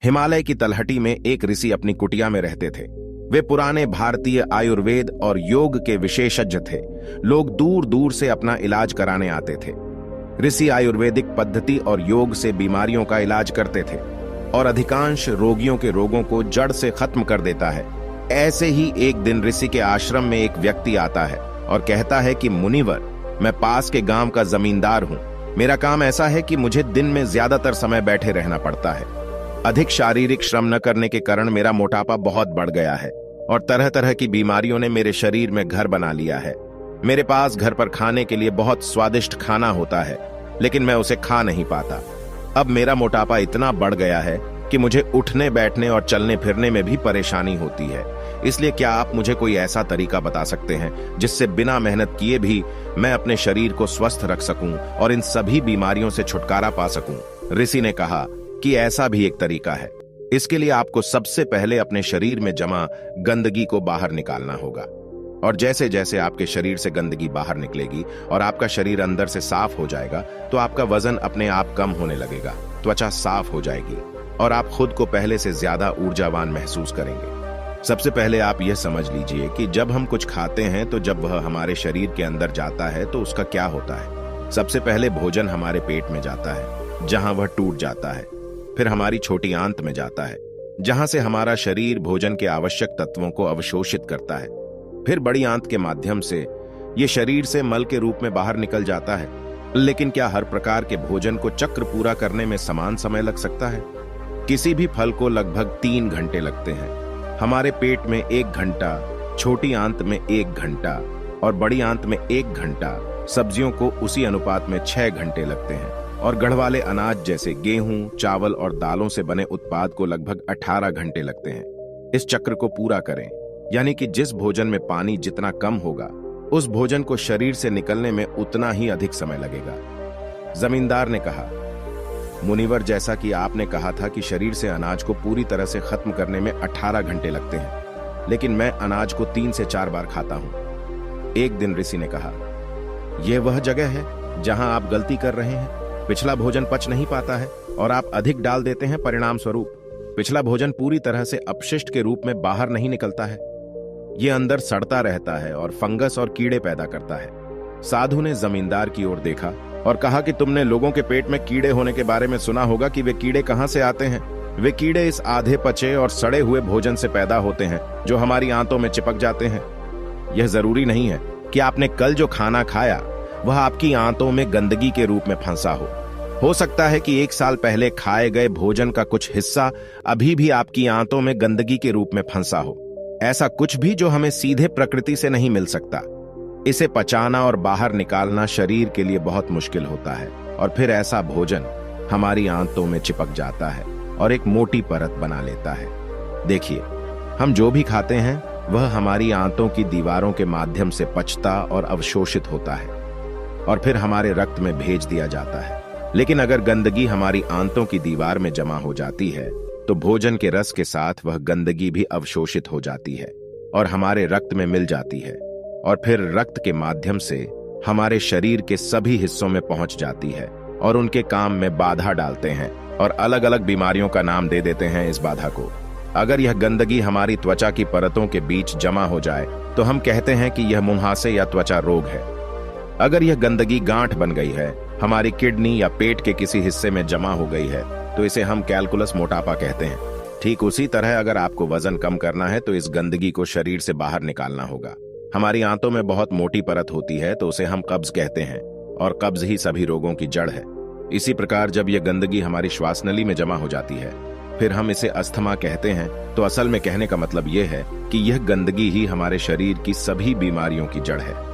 हिमालय की तलहटी में एक ऋषि अपनी कुटिया में रहते थे। वे पुराने भारतीय आयुर्वेद और योग के विशेषज्ञ थे। लोग दूर दूर से अपना इलाज कराने आते थे। ऋषि आयुर्वेदिक पद्धति और योग से बीमारियों का इलाज करते थे और अधिकांश रोगियों के रोगों को जड़ से खत्म कर देता है। ऐसे ही एक दिन ऋषि के आश्रम में एक व्यक्ति आता है और कहता है कि मुनिवर, मैं पास के गांव का जमींदार हूं। मेरा काम ऐसा है कि मुझे दिन में ज्यादातर समय बैठे रहना पड़ता है। अधिक शारीरिक श्रम न करने के कारण मेरा मोटापा बहुत बढ़ गया है और तरह तरह की बीमारियों ने मेरे शरीर में घर बना लिया है। मेरे पास घर पर खाने के लिए बहुत स्वादिष्ट खाना होता है, लेकिन मैं उसे खा नहीं पाता। अब मेरा मोटापा इतना बढ़ गया है कि मुझे उठने बैठने और चलने फिरने में भी परेशानी होती है। इसलिए क्या आप मुझे कोई ऐसा तरीका बता सकते हैं जिससे बिना मेहनत किए भी मैं अपने शरीर को स्वस्थ रख सकूं और इन सभी बीमारियों से छुटकारा पा सकूं? ऋषि ने कहा कि ऐसा भी एक तरीका है। इसके लिए आपको सबसे पहले अपने शरीर में जमा गंदगी को बाहर निकालना होगा, और जैसे जैसे आपके शरीर से गंदगी बाहर निकलेगी और आपका शरीर अंदर से साफ हो जाएगा तो आपका वजन अपने आप कम होने लगेगा, त्वचा साफ हो जाएगी और आप खुद को पहले से ज्यादा ऊर्जावान महसूस करेंगे। सबसे पहले आप यह समझ लीजिए कि जब हम कुछ खाते हैं तो जब वह हमारे शरीर के अंदर जाता है तो उसका क्या होता है। सबसे पहले भोजन हमारे पेट में जाता है, जहां वह टूट जाता है। फिर हमारी छोटी आंत में जाता है, जहां से हमारा शरीर भोजन के आवश्यक तत्वों को अवशोषित करता है। फिर बड़ी आंत के माध्यम से यह शरीर से मल के रूप में बाहर निकल जाता है। लेकिन क्या हर प्रकार के भोजन को चक्र पूरा करने में समान समय लग सकता है? किसी भी फल को लगभग 3 घंटे लगते हैं। हमारे पेट में 1 घंटा, छोटी आंत में 1 घंटा और बड़ी आंत में 1 घंटा। सब्जियों को उसी अनुपात में 6 घंटे लगते हैं और गढ़वाले अनाज जैसे गेहूं, चावल और दालों से बने उत्पाद को लगभग 18 घंटे लगते हैं। इस चक्र को पूरा करें, यानी कि जिस भोजन में पानी जितना कम होगा उस भोजन को शरीर से निकलने में उतना ही अधिक समय लगेगा। जमींदार ने कहा, मुनिवर, जैसा कि आपने कहा था कि शरीर से अनाज को पूरी तरह से खत्म करने में 18 घंटे लगते हैं, लेकिन मैं अनाज को 3 से 4 बार खाता हूं। एक दिन ऋषि ने कहा, यह वह जगह है जहां आप गलती कर रहे हैं। पिछला भोजन पच नहीं पाता है और आप अधिक डाल देते हैं। परिणाम स्वरूप पिछला भोजन पूरी तरह से अपशिष्ट के रूप में बाहर नहीं निकलता है। यह अंदर सड़ता रहता है और फंगस और कीड़े पैदा करता है। साधु ने जमींदार की ओर देखा और कहा कि तुमने लोगों के पेट में कीड़े होने के बारे में सुना होगा कि वे कीड़े कहां से आते हैं। वे कीड़े इस आधे पचे और सड़े हुए भोजन से पैदा होते हैं जो हमारी आंतों में चिपक जाते हैं। यह जरूरी नहीं है कि आपने कल जो खाना खाया वह आपकी आंतों में गंदगी के रूप में फंसा हो सकता है कि 1 साल पहले खाए गए भोजन का कुछ हिस्सा अभी भी आपकी आंतों में गंदगी के रूप में फंसा हो। ऐसा कुछ भी जो हमें सीधे प्रकृति से नहीं मिल सकता। इसे पचाना और बाहर निकालना शरीर के लिए बहुत मुश्किल होता है और फिर ऐसा भोजन हमारी आंतों में चिपक जाता है और एक मोटी परत बना लेता है। देखिए, हम जो भी खाते हैं वह हमारी आंतों की दीवारों के माध्यम से पचता और अवशोषित होता है और फिर हमारे रक्त में भेज दिया जाता है। लेकिन अगर गंदगी हमारी आंतों की दीवार में जमा हो जाती है तो भोजन के रस के साथ वह गंदगी भी अवशोषित हो जाती है और हमारे रक्त में मिल जाती है और फिर रक्त के माध्यम से हमारे शरीर के सभी हिस्सों में पहुंच जाती है और उनके काम में बाधा डालते हैं और अलग अलग बीमारियों का नाम दे देते हैं इस बाधा को। अगर यह गंदगी हमारी त्वचा की परतों के बीच जमा हो जाए तो हम कहते हैं कि यह मुंहासे या त्वचा रोग है। अगर यह गंदगी गांठ बन गई है, हमारी किडनी या पेट के किसी हिस्से में जमा हो गई है, तो इसे हम कैलकुलस मोटापा कहते हैं। ठीक उसी तरह अगर आपको वजन कम करना है तो इस गंदगी को शरीर से बाहर निकालना होगा। हमारी आंतों में बहुत मोटी परत होती है तो उसे हम कब्ज कहते हैं और कब्ज ही सभी रोगों की जड़ है। इसी प्रकार जब यह गंदगी हमारी श्वास नली में जमा हो जाती है फिर हम इसे अस्थमा कहते हैं। तो असल में कहने का मतलब यह है कि यह गंदगी ही हमारे शरीर की सभी बीमारियों की जड़ है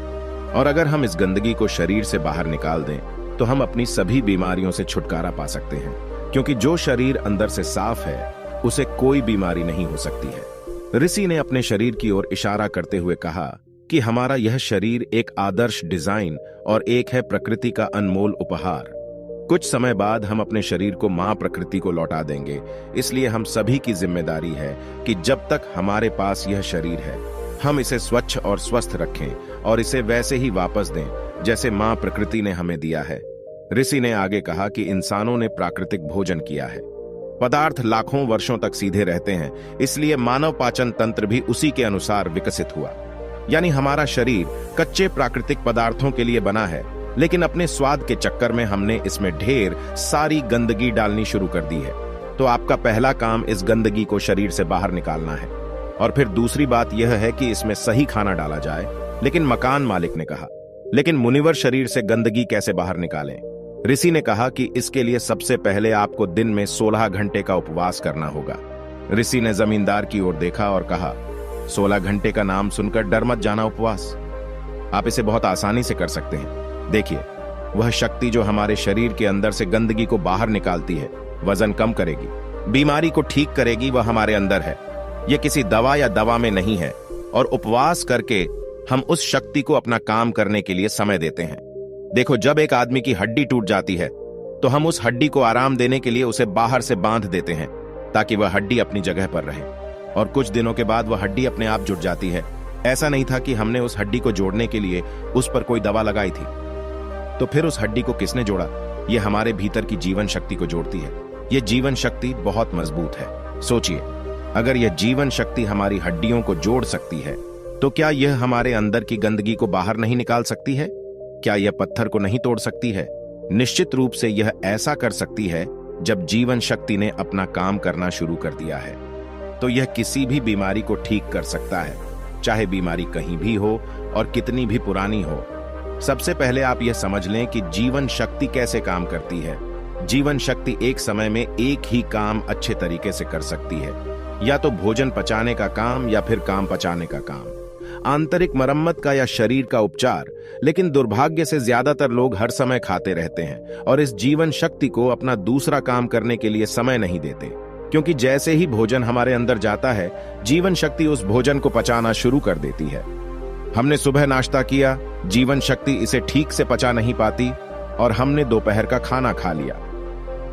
और अगर हम इस गंदगी को शरीर से बाहर निकाल दें तो हम अपनी सभी बीमारियों से छुटकारा पा सकते हैं, क्योंकि जो शरीर अंदर से साफ है उसे कोई बीमारी नहीं हो सकती है। ऋषि ने अपने शरीर की ओर इशारा करते हुए कहा कि हमारा यह शरीर एक आदर्श डिजाइन और एक है प्रकृति का अनमोल उपहार। कुछ समय बाद हम अपने शरीर को मां प्रकृति को लौटा देंगे, इसलिए हम सभी की जिम्मेदारी है कि जब तक हमारे पास यह शरीर है हम इसे स्वच्छ और स्वस्थ रखें और इसे वैसे ही वापस दें जैसे मां प्रकृति ने हमें दिया है। ऋषि ने आगे कहा कि इंसानों ने प्राकृतिक भोजन किया है, पदार्थ लाखों वर्षों तक सीधे रहते हैं, इसलिए मानव पाचन तंत्र भी उसी के अनुसार विकसित हुआ। यानी हमारा शरीर कच्चे प्राकृतिक पदार्थों के लिए बना है, लेकिन अपने स्वाद के चक्कर में हमने इसमें ढेर सारी गंदगी डालनी शुरू कर दी है। तो आपका पहला काम इस गंदगी को शरीर से बाहर निकालना है। और फिर दूसरी बात यह है कि इसमें सही खाना डाला जाए। लेकिन मकान मालिक ने कहा, लेकिन मुनिवर शरीर से गंदगी कैसे बाहर निकालें? ऋषि ने कहा कि इसके लिए सबसे पहले आपको दिन में 16 घंटे का उपवास करना होगा। ऋषि ने जमींदार की ओर देखा और कहा, 16 घंटे का नाम सुनकर डर मत जाना उपवास। आप इसे बहुत आसानी से कर सकते हैं। देखिए, वह शक्ति जो हमारे शरीर के अंदर से गंदगी को बाहर निकालती है, वजन कम करेगी, बीमारी को ठीक करेगी, वह हमारे अंदर है। यह किसी दवा या दवा में नहीं है। और उपवास करके हम उस शक्ति को अपना काम करने के लिए समय देते हैं। देखो, जब एक आदमी की हड्डी टूट जाती है तो हम उस हड्डी को आराम देने के लिए उसे बाहर से बांध देते हैं ताकि वह हड्डी अपनी जगह पर रहे। और कुछ दिनों के बाद वह हड्डी अपने आप जुड़ जाती है। ऐसा नहीं था कि हमने उस हड्डी को जोड़ने के लिए उस पर कोई दवा लगाई थी। तो फिर उस हड्डी को किसने जोड़ा? यह हमारे भीतर की जीवन शक्ति को जोड़ती है। यह जीवन शक्ति बहुत मजबूत है। सोचिए, अगर यह जीवन शक्ति हमारी हड्डियों को जोड़ सकती है तो क्या यह हमारे अंदर की गंदगी को बाहर नहीं निकाल सकती है? क्या यह पत्थर को नहीं तोड़ सकती है? निश्चित रूप से यह ऐसा कर सकती है। जब जीवन शक्ति ने अपना काम करना शुरू कर दिया है तो यह किसी भी बीमारी को ठीक कर सकता है, चाहे बीमारी कहीं भी हो और कितनी भी पुरानी हो। सबसे पहले आप यह समझ लें कि जीवन शक्ति कैसे काम करती है। जीवन शक्ति एक समय में एक ही काम अच्छे तरीके से कर सकती है, या तो भोजन पचाने का काम या फिर काम पचाने का काम, आंतरिक मरम्मत का या शरीर का उपचार। लेकिन दुर्भाग्य से ज्यादातर लोग हर समय खाते रहते हैं और इस जीवन शक्ति को अपना दूसरा काम करने के लिए समय नहीं देते, क्योंकि जैसे ही भोजन हमारे अंदर जाता है, जीवन शक्ति उस भोजन को पचाना शुरू कर देती है। हमने सुबह नाश्ता किया, जीवन शक्ति इसे ठीक से पचा नहीं पाती और हमने दोपहर का खाना खा लिया,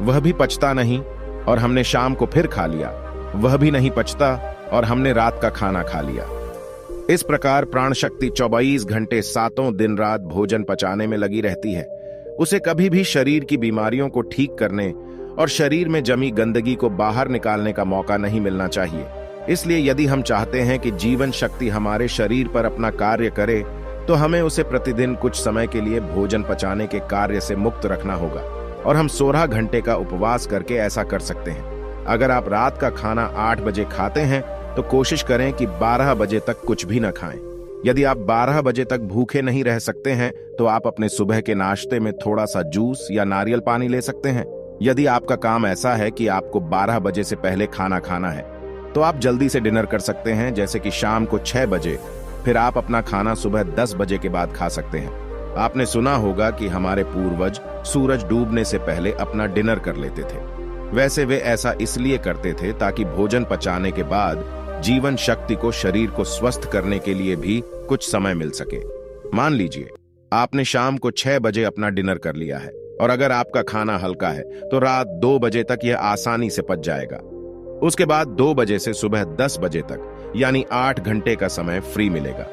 वह भी पचता नहीं। और हमने शाम को फिर खा लिया, वह भी नहीं पचता और हमने रात का खाना खा लिया। इस प्रकार प्राण शक्ति 24 घंटे 7 दिन रात भोजन पचाने में लगी रहती है। उसे कभी भी शरीर की बीमारियों को ठीक करने और शरीर में जमी गंदगी को बाहर निकालने का मौका नहीं मिलना चाहिए। इसलिए यदि हम चाहते हैं कि जीवन शक्ति हमारे शरीर पर अपना कार्य करे, तो हमें उसे प्रतिदिन कुछ समय के लिए भोजन पचाने के कार्य से मुक्त रखना होगा। और हम 16 घंटे का उपवास करके ऐसा कर सकते हैं। अगर आप रात का खाना 8 बजे खाते हैं तो कोशिश करें कि 12 बजे तक कुछ भी न खाएं। यदि आप 12 बजे तक भूखे नहीं रह सकते हैं तो आप अपने सुबह के नाश्ते में थोड़ा सा जूस या नारियल पानी ले सकते हैं। यदि आपका काम ऐसा है कि आपको 12 बजे से पहले खाना खाना है तो आप जल्दी से डिनर कर सकते हैं, जैसे कि शाम को 6 बजे। फिर आप अपना खाना सुबह 10 बजे के बाद खा सकते हैं। आपने सुना होगा कि हमारे पूर्वज सूरज डूबने से पहले अपना डिनर कर लेते थे। वैसे वे ऐसा इसलिए करते थे ताकि भोजन पचाने के बाद जीवन शक्ति को शरीर को स्वस्थ करने के लिए भी कुछ समय मिल सके। मान लीजिए आपने शाम को 6 बजे अपना डिनर कर लिया है और अगर आपका खाना हल्का है तो रात 2 बजे तक यह आसानी से पच जाएगा। उसके बाद 2 बजे से सुबह 10 बजे तक यानी 8 घंटे का समय फ्री मिलेगा।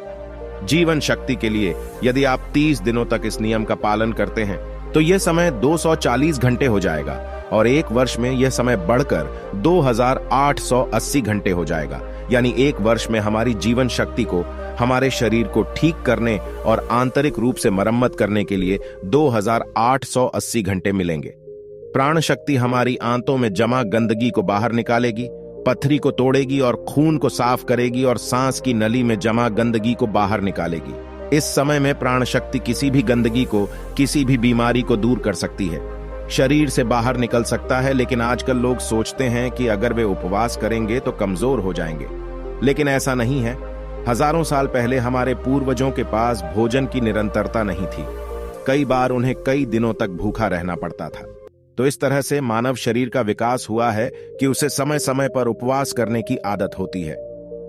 जीवन शक्ति के लिए यदि आप 30 दिनों तक इस नियम का पालन करते हैं तो यह समय 240 घंटे हो जाएगा और एक वर्ष में यह समय बढ़कर 2880 घंटे हो जाएगा। यानी एक वर्ष में हमारी जीवन शक्ति को हमारे शरीर को ठीक करने और आंतरिक रूप से मरम्मत करने के लिए 2880 घंटे मिलेंगे। प्राण शक्ति हमारी आंतों में जमा गंदगी को बाहर निकालेगी, पथरी को तोड़ेगी और खून को साफ करेगी और सांस की नली में जमा गंदगी को बाहर निकालेगी। इस समय में प्राण शक्ति किसी भी गंदगी को, किसी भी बीमारी को दूर कर सकती है, शरीर से बाहर निकल सकता है। लेकिन आजकल लोग सोचते हैं कि अगर वे उपवास करेंगे तो कमजोर हो जाएंगे, लेकिन ऐसा नहीं है। हजारों साल पहले हमारे पूर्वजों के पास भोजन की निरंतरता नहीं थी। कई बार उन्हें कई दिनों तक भूखा रहना पड़ता था। तो इस तरह से मानव शरीर का विकास हुआ है कि उसे समय समय पर उपवास करने की आदत होती है।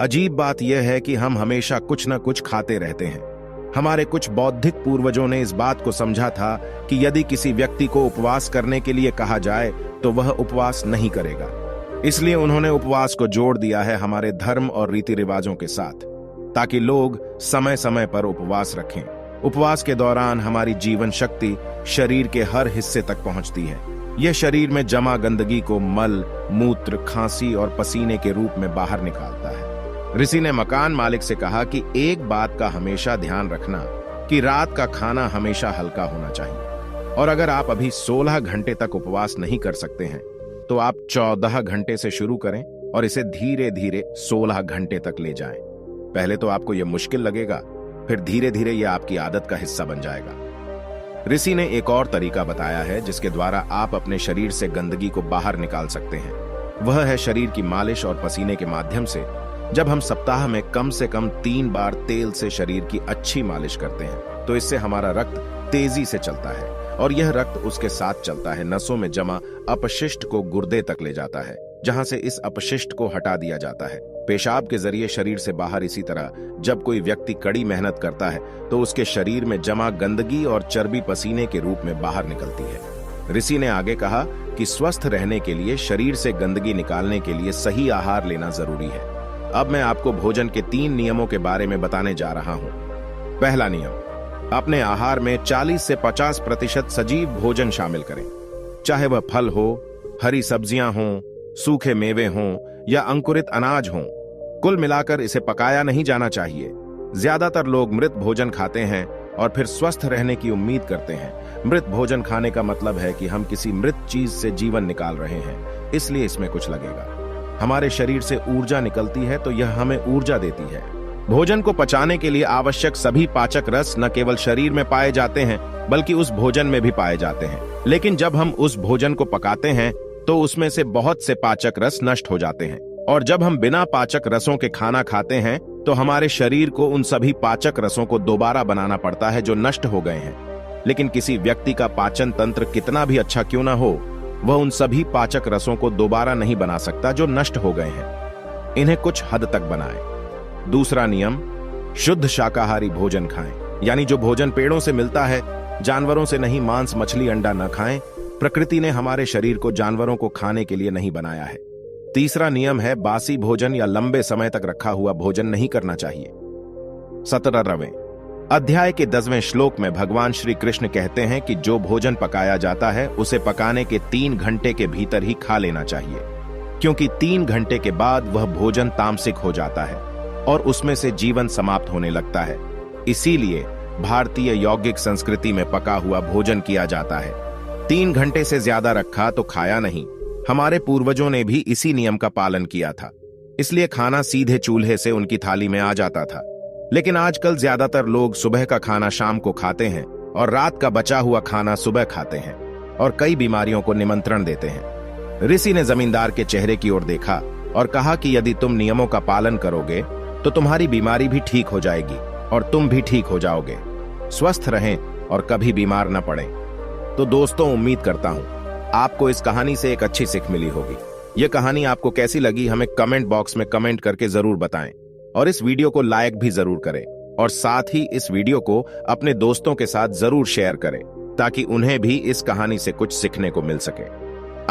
अजीब बात यह है कि हम हमेशा कुछ न कुछ खाते रहते हैं। हमारे कुछ बौद्धिक पूर्वजों ने इस बात को समझा था कि यदि किसी व्यक्ति को उपवास करने के लिए कहा जाए तो वह उपवास नहीं करेगा। इसलिए उन्होंने उपवास को जोड़ दिया है हमारे धर्म और रीति रिवाजों के साथ, ताकि लोग समय समय पर उपवास रखें। उपवास के दौरान हमारी जीवन शक्ति शरीर के हर हिस्से तक पहुंचती है। यह शरीर में जमा गंदगी को मल, मूत्र, खांसी और पसीने के रूप में बाहर निकालता है। ऋषि ने मकान मालिक से कहा कि एक बात का हमेशा ध्यान रखना कि रात का खाना हमेशा हल्का होना चाहिए, और अगर आप अभी 16 घंटे तक उपवास नहीं कर सकते हैं तो आप 14 घंटे से शुरू करें और इसे धीरे धीरे 16 घंटे तक ले जाएं। पहले तो आपको यह मुश्किल लगेगा, फिर धीरे धीरे यह आपकी आदत का हिस्सा बन जाएगा। ऋषि ने एक और तरीका बताया है जिसके द्वारा आप अपने शरीर से गंदगी को बाहर निकाल सकते हैं। वह है शरीर की मालिश और पसीने के माध्यम से। जब हम सप्ताह में कम से कम 3 बार तेल से शरीर की अच्छी मालिश करते हैं तो इससे हमारा रक्त तेजी से चलता है, और यह रक्त उसके साथ चलता है नसों में जमा अपशिष्ट को गुर्दे तक ले जाता है, जहां से इस अपशिष्ट को हटा दिया जाता है पेशाब के जरिए शरीर से बाहर। इसी तरह जब कोई व्यक्ति कड़ी मेहनत करता है तो उसके शरीर में जमा गंदगी और चर्बी पसीने के रूप में बाहर निकलती है। ऋषि ने आगे कहा कि स्वस्थ रहने के लिए शरीर से गंदगी निकालने के लिए सही आहार लेना जरूरी है। अब मैं आपको भोजन के 3 नियमों के बारे में बताने जा रहा हूं। पहला नियम, अपने आहार में 40 से 50% सजीव भोजन शामिल करें। चाहे वह फल हो, हरी सब्जियां हों, सूखे मेवे हों या अंकुरित अनाज हों, कुल मिलाकर इसे पकाया नहीं जाना चाहिए। ज्यादातर लोग मृत भोजन खाते हैं और फिर स्वस्थ रहने की उम्मीद करते हैं। मृत भोजन खाने का मतलब है कि हम किसी मृत चीज से जीवन निकाल रहे हैं, इसलिए इसमें कुछ लगेगा। हमारे शरीर से ऊर्जा निकलती है तो यह हमें ऊर्जा देती है। भोजन को पचाने के लिए आवश्यक सभी पाचक रस न केवल शरीर में पाए जाते हैं बल्कि उस भोजन में भी पाए जाते हैं। लेकिन जब हम उस भोजन को पकाते हैं तो उसमें से बहुत से पाचक रस नष्ट हो जाते हैं, और जब हम बिना पाचक रसों के खाना खाते हैं तो हमारे शरीर को उन सभी पाचक रसों को दोबारा बनाना पड़ता है जो नष्ट हो गए हैं। लेकिन किसी व्यक्ति का पाचन तंत्र कितना भी अच्छा क्यों ना हो, वह उन सभी पाचक रसों को दोबारा नहीं बना सकता जो नष्ट हो गए हैं। इन्हें कुछ हद तक बनाएं। दूसरा नियम, शुद्ध शाकाहारी भोजन खाएं, यानी जो भोजन पेड़ों से मिलता है, जानवरों से नहीं। मांस, मछली, अंडा न खाएं। प्रकृति ने हमारे शरीर को जानवरों को खाने के लिए नहीं बनाया है। तीसरा नियम है, बासी भोजन या लंबे समय तक रखा हुआ भोजन नहीं करना चाहिए। 17वें अध्याय के 10वें श्लोक में भगवान श्री कृष्ण कहते हैं कि जो भोजन पकाया जाता है उसे पकाने के 3 घंटे के भीतर ही खा लेना चाहिए, क्योंकि 3 घंटे के बाद वह भोजन तामसिक हो जाता है और उसमें से जीवन समाप्त होने लगता है। इसीलिए भारतीय यौगिक संस्कृति में पका हुआ भोजन किया जाता है। 3 घंटे से ज्यादा रखा तो खाया नहीं। हमारे पूर्वजों ने भी इसी नियम का पालन किया था, इसलिए खाना सीधे चूल्हे से उनकी थाली में आ जाता था। लेकिन आजकल ज्यादातर लोग सुबह का खाना शाम को खाते हैं और रात का बचा हुआ खाना सुबह खाते हैं, और कई बीमारियों को निमंत्रण देते हैं। ऋषि ने जमींदार के चेहरे की ओर देखा और कहा कि यदि तुम नियमों का पालन करोगे तो तुम्हारी बीमारी भी ठीक हो जाएगी और तुम भी ठीक हो जाओगे। स्वस्थ रहें और कभी बीमार न पड़ें। तो दोस्तों, उम्मीद करता हूं आपको इस कहानी से एक अच्छी सीख मिली होगी। यह कहानी आपको कैसी लगी हमें कमेंट बॉक्स में कमेंट करके जरूर बताएं, और इस वीडियो को लाइक भी जरूर करें, और साथ ही इस वीडियो को अपने दोस्तों के साथ जरूर शेयर करें ताकि उन्हें भी इस कहानी से कुछ सीखने को मिल सके।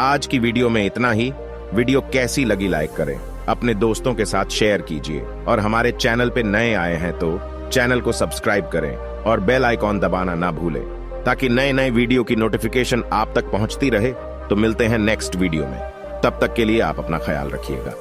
आज की वीडियो में इतना ही। वीडियो कैसी लगी लाइक करें, अपने दोस्तों के साथ शेयर कीजिए, और हमारे चैनल पे नए आए हैं तो चैनल को सब्सक्राइब करें और बेल आइकॉन दबाना ना भूलें ताकि नए नए वीडियो की नोटिफिकेशन आप तक पहुंचती रहे। तो मिलते हैं नेक्स्ट वीडियो में, तब तक के लिए आप अपना ख्याल रखिएगा।